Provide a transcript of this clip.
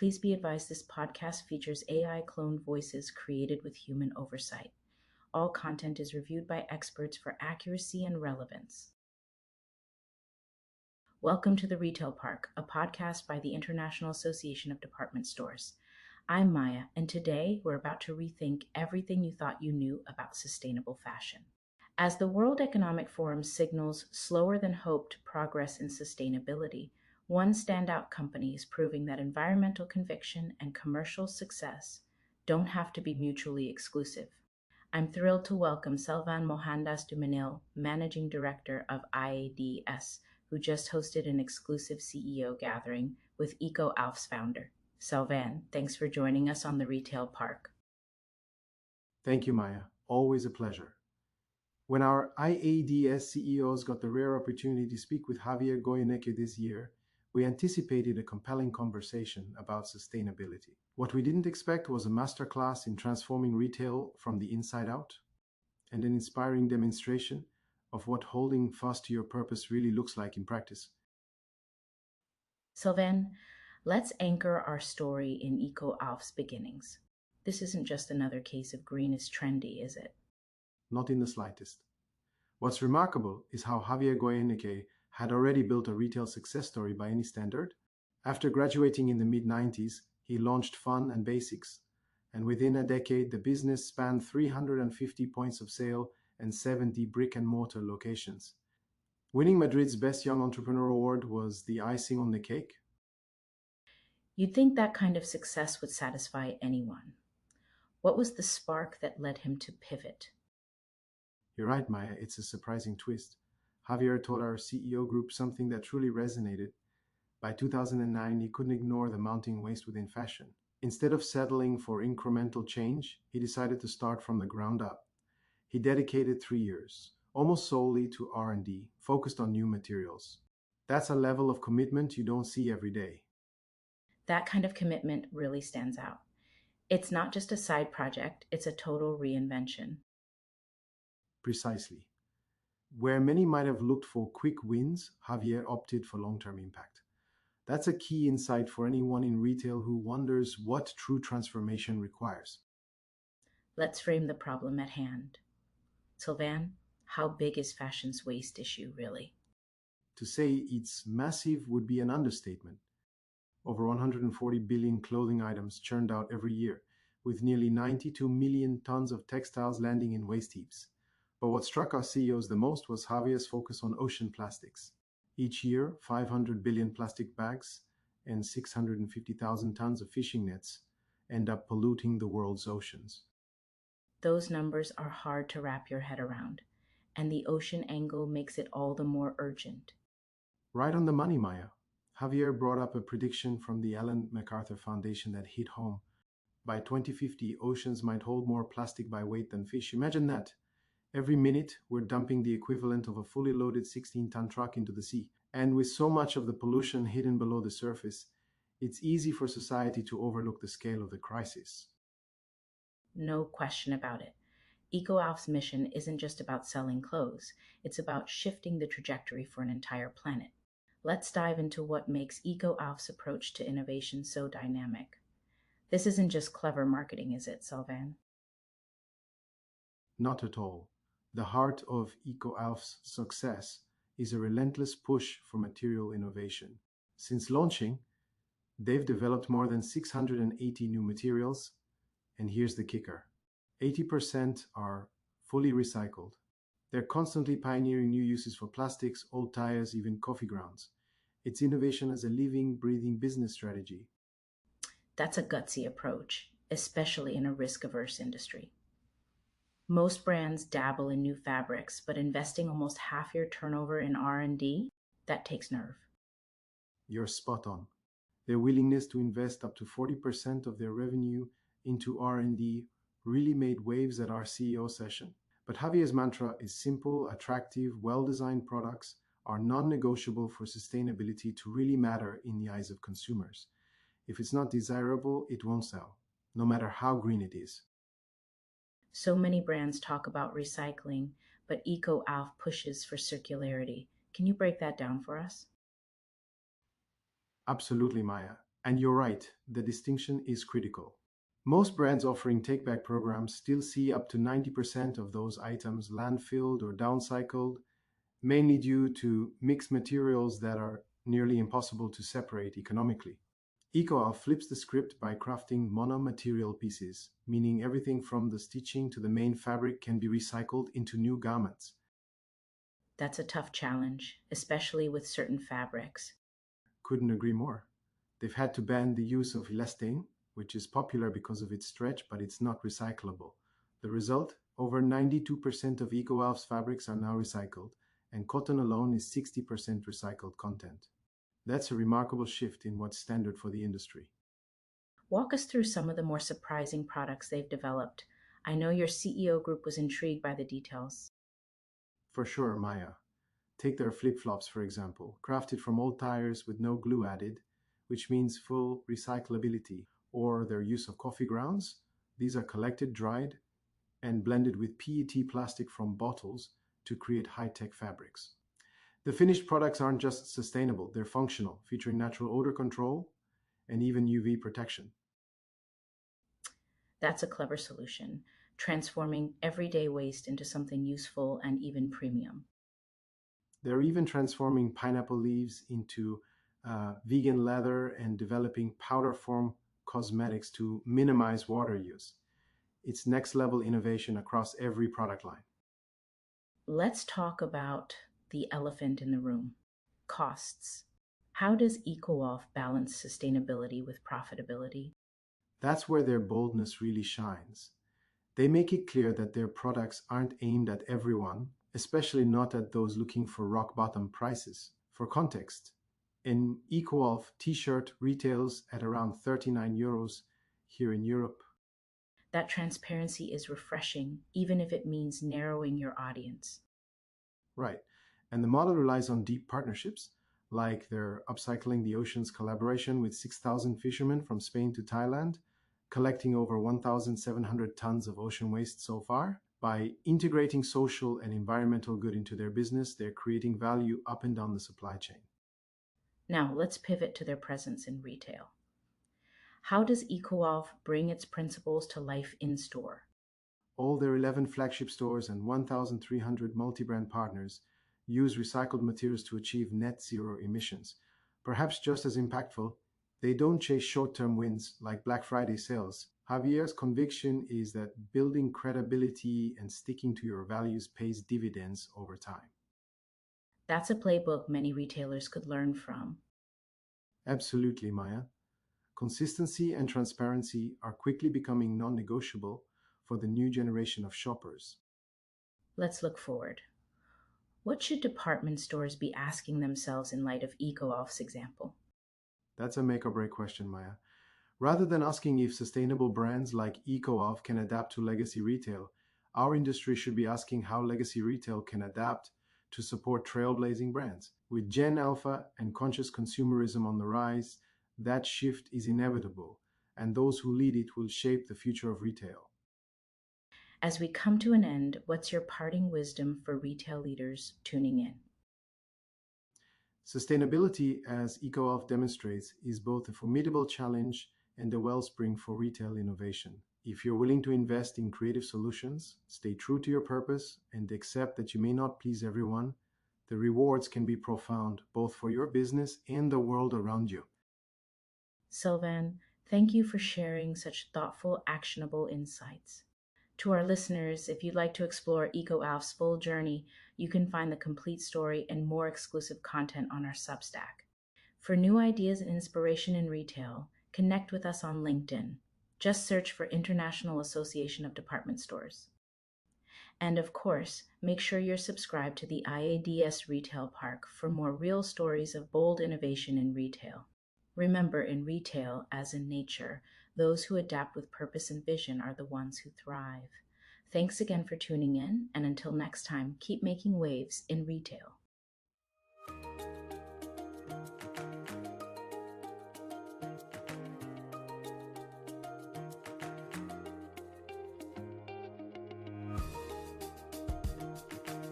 Please be advised this podcast features AI cloned voices created with human oversight. All content is reviewed by experts for accuracy and relevance. Welcome to the Retail Park, a podcast by the International Association of Department Stores. I'm Maya, and today we're about to rethink everything you thought you knew about sustainable fashion. As the World Economic Forum signals slower than hoped progress in sustainability, one standout company is proving that environmental conviction and commercial success don't have to be mutually exclusive. I'm thrilled to welcome Selvan Mohandas Dumanil, Managing Director of IADS, who just hosted an exclusive CEO gathering with ECOALF's founder. Selvan, thanks for joining us on the Retail Park. Thank you, Maya. Always a pleasure. When our IADS CEOs got the rare opportunity to speak with Javier Goyeneche this year, we anticipated a compelling conversation about sustainability. What we didn't expect was a masterclass in transforming retail from the inside out, and an inspiring demonstration of what holding fast to your purpose really looks like in practice. Selvan, let's anchor our story in EcoAlf's beginnings. This isn't just another case of green is trendy, is it? Not in the slightest. What's remarkable is how Javier Goyeneche had already built a retail success story by any standard. After graduating in the mid-90s, he launched Fun and Basics, and within a decade the business spanned 350 points of sale and 70 brick-and-mortar locations. Winning Madrid's Best Young Entrepreneur Award was the icing on the cake. You'd think that kind of success would satisfy anyone. What was the spark that led him to pivot? You're right, Maya, it's a surprising twist. Javier told our CEO group something that truly resonated. By 2009, he couldn't ignore the mounting waste within fashion. Instead of settling for incremental change, he decided to start from the ground up. He dedicated 3 years, almost solely to R&D, focused on new materials. That's a level of commitment you don't see every day. That kind of commitment really stands out. It's not just a side project, it's a total reinvention. Precisely. Where many might have looked for quick wins, Javier opted for long-term impact. That's a key insight for anyone in retail who wonders what true transformation requires. Let's frame the problem at hand. Selvan, how big is fashion's waste issue really? To say it's massive would be an understatement. Over 140 billion clothing items churned out every year, with nearly 92 million tons of textiles landing in waste heaps. But what struck our CEOs the most was Javier's focus on ocean plastics. Each year, 500 billion plastic bags and 650,000 tons of fishing nets end up polluting the world's oceans. Those numbers are hard to wrap your head around, and the ocean angle makes it all the more urgent. Right on the money, Maya. Javier brought up a prediction from the Ellen MacArthur Foundation that hit home. By 2050, oceans might hold more plastic by weight than fish. Imagine that. Every minute, we're dumping the equivalent of a fully loaded 16-ton truck into the sea. And with so much of the pollution hidden below the surface, it's easy for society to overlook the scale of the crisis. No question about it. EcoAlf's mission isn't just about selling clothes, it's about shifting the trajectory for an entire planet. Let's dive into what makes EcoAlf's approach to innovation so dynamic. This isn't just clever marketing, is it, Selvan? Not at all. The heart of EcoAlf's success is a relentless push for material innovation. Since launching, they've developed more than 680 new materials, and here's the kicker. 80% are fully recycled. They're constantly pioneering new uses for plastics, old tires, even coffee grounds. It's innovation as a living, breathing business strategy. That's a gutsy approach, especially in a risk-averse industry. Most brands dabble in new fabrics, but investing almost half your turnover in R&D, that takes nerve. You're spot on. Their willingness to invest up to 40% of their revenue into R&D really made waves at our CEO session. But Javier's mantra is simple, attractive, well-designed products are non-negotiable for sustainability to really matter in the eyes of consumers. If it's not desirable, it won't sell, no matter how green it is. So many brands talk about recycling, but EcoAlf pushes for circularity. Can you break that down for us? Absolutely, Maya. And you're right, the distinction is critical. Most brands offering take back programs still see up to 90% of those items landfilled or downcycled, mainly due to mixed materials that are nearly impossible to separate economically. ECOALF flips the script by crafting mono-material pieces, meaning everything from the stitching to the main fabric can be recycled into new garments. That's a tough challenge, especially with certain fabrics. Couldn't agree more. They've had to ban the use of elastane, which is popular because of its stretch, but it's not recyclable. The result? Over 92% of EcoAlf's fabrics are now recycled, and cotton alone is 60% recycled content. That's a remarkable shift in what's standard for the industry. Walk us through some of the more surprising products they've developed. I know your CEO group was intrigued by the details. For sure, Maya. Take their flip-flops, for example, crafted from old tires with no glue added, which means full recyclability, or their use of coffee grounds. These are collected, dried, and blended with PET plastic from bottles to create high-tech fabrics. The finished products aren't just sustainable, they're functional, featuring natural odor control and even UV protection. That's a clever solution, transforming everyday waste into something useful and even premium. They're even transforming pineapple leaves into vegan leather and developing powder form cosmetics to minimize water use. It's next level innovation across every product line. Let's talk about the elephant in the room: costs. How does EcoWolf balance sustainability with profitability? That's where their boldness really shines. They make it clear that their products aren't aimed at everyone, especially not at those looking for rock bottom prices. For context, an EcoAlf t-shirt retails at around 39 euros here in Europe. That transparency is refreshing, even if it means narrowing your audience. Right. And the model relies on deep partnerships, like their Upcycling the Oceans collaboration with 6,000 fishermen from Spain to Thailand, collecting over 1,700 tons of ocean waste so far. By integrating social and environmental good into their business, they're creating value up and down the supply chain. Now, let's pivot to their presence in retail. How does EcoWolf bring its principles to life in store? All their 11 flagship stores and 1,300 multi-brand partners use recycled materials to achieve net zero emissions. Perhaps just as impactful, they don't chase short-term wins like Black Friday sales. Javier's conviction is that building credibility and sticking to your values pays dividends over time. That's a playbook many retailers could learn from. Absolutely, Maya. Consistency and transparency are quickly becoming non-negotiable for the new generation of shoppers. Let's look forward. What should department stores be asking themselves in light of EcoWolf's example? That's a make or break question, Maya. Rather than asking if sustainable brands like EcoAlf can adapt to legacy retail, our industry should be asking how legacy retail can adapt to support trailblazing brands. With Gen Alpha and conscious consumerism on the rise, that shift is inevitable, and those who lead it will shape the future of retail. As we come to an end, what's your parting wisdom for retail leaders tuning in? Sustainability, as EcoAlf demonstrates, is both a formidable challenge and a wellspring for retail innovation. If you're willing to invest in creative solutions, stay true to your purpose, and accept that you may not please everyone, the rewards can be profound both for your business and the world around you. Sylvan, thank you for sharing such thoughtful, actionable insights. To our listeners, if you'd like to explore EcoAlf's full journey, you can find the complete story and more exclusive content on our Substack. For new ideas and inspiration in retail, connect with us on LinkedIn. Just search for International Association of Department Stores. And of course, make sure you're subscribed to the IADS Retail Park for more real stories of bold innovation in retail. Remember, in retail, as in nature, those who adapt with purpose and vision are the ones who thrive. Thanks again for tuning in, and until next time, keep making waves in retail.